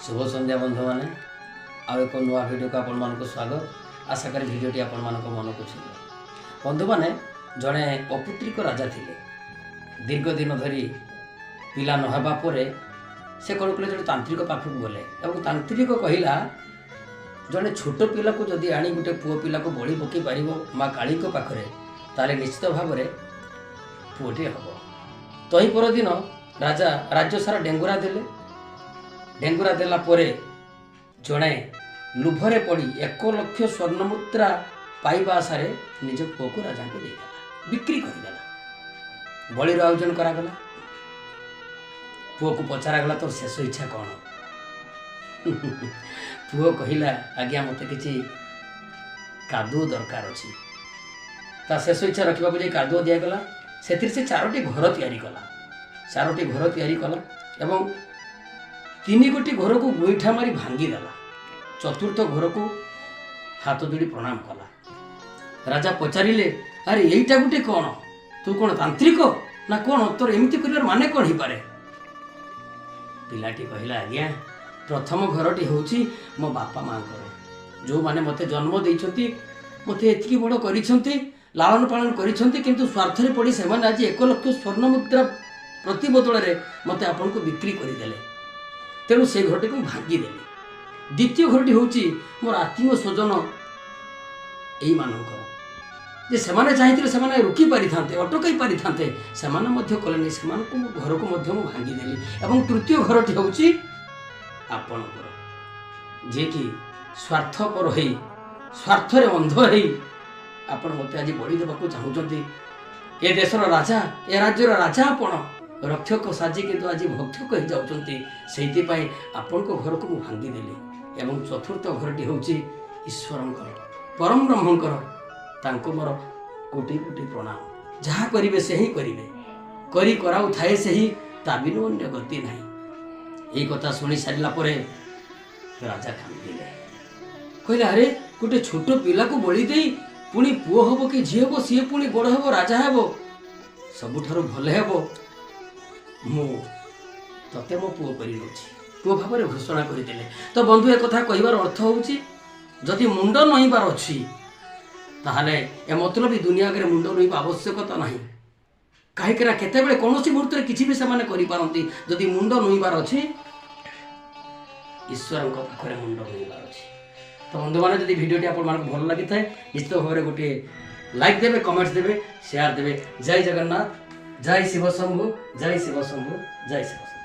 शुभ संध्या बंधु मैंने आउ एक नुआ भिड को आपण स्वागत। आशा करी भिडटी आपण मन को छुई। बंधु मैंने जड़े अपुत्रिक राजा थिले। दीर्घ दिन धरी पिला नहबा परे से कौन कले जो तांत्रिक पाखक गले और तांत्रिक कहला जड़े छोट पिला को जदि आनी गोटे पुओ पिला को बलि पकई पार माँ काली पाखे ताले निश्चित भाव में पुओटे हम। तो ही परदिन राजा राज्य सारा डेंगुरा देले। डेंगुरा देला परे जड़े लुभरे पड़ी 1 लाख स्वर्ण मुद्रा पाइबा आशारे निज पुओ को राजा को देदेला, बिक्री करदेला। बलिर आयोजन करागला। पुओ को पचारागला तोर शेष इच्छा कौन? पुओ कहला आज्ञा मत किसी कादुओ दरकार अच्छी। ता शेष इच्छा रखा कादुओ दिगला। से 4टी घर तैयारी कला। 4टी घर तैयारी कला एवं 3 गोटी घर को गोईठा मारी भांगीदेला। 4र्थ घर को हाथ जोड़ी प्रणाम कला। राजा पचारे अरे यहीटा गोटे कौन? तू कौन तांत्रिक ना कौन? तोर एमती कर माने कौन ही पारे? पिलाटी कहला आज्ञा प्रथम घरटी होची मो बापा माँ जो माने मते जन्म देइछंती, मते एतिकी बड़ करिछंती, लालन पालन करिछंती, किंतु स्वार्थरे पड़ी से माने आज 1 लाख स्वर्ण मुद्रा प्रति बदल रे मते आपन को बिक्री करि देले। तेणु से घरटी को भांगी देले। द्वितीय घरटी होची मोर आत्मीय स्वजन एई मानकर जे सेमाने चाहिथिले सेमाने रुकी पारि थांते, अटकाई पारि थांते, सेमाने मध्य कलेनी, सेमान को घर को मध्य मु भांगी देली। एवं तृतीय घरटी होची आपन घर जे कि स्वार्थपर होई स्वार्थरे अंध होई आपण मते आज बड़ी देबाकू चाहूचंती। ए देशर राजा, ए राज्यर राजा आपण रक्षक साजी किंतु आज भक्षक हो जाउचंती। सेति पई आपण को घर को मु भांगी देली। एवं चतुर्थ घरटी होची ईश्वरंकर, परम ब्रह्मंकर। तांको मोर कोटि कोटि प्रणाम। जहाँ करिवे से ही करिवे, करी कराउ थाए से ही, ता बिनु अन्य गति नाही। एई कथा सुनी सारिला परे राजा कांदिले। कहले अरे गोटे छोट पिला को बलि देई पुणी पुओ हबो कि झी हबो, सी पुणी बड़ हबो, राजा हबो, सबुठारु भले हबो मु तते मो पुओ करि नछि। पुओ भाବରେ घोषणा କରିदेले। तो बंधु एक कथा कहिबार अर्थ होउची जदि मुंड नहिबार अछि ताहले ए मतलब दुनिया आगे मुंड नहिबा आवश्यकता नाही। काहेकि ना केतेबेले कोनोसी मुहूर्त रे किछि भी सेमाने करि पारंती। जदि मुंड नहिबार अछि ईश्वरक पाखरे मुंड नहिबार अछि। तो बंधु मैंने जब भिडियोटी आप भल लगी था निश्चित भाव में गोटे लाइक देवे, कमेंट्स देवे, शेयर देवे। जय जगन्नाथ, जय शिव शंभु, जय शिव शंभु, जय शिव शंभु।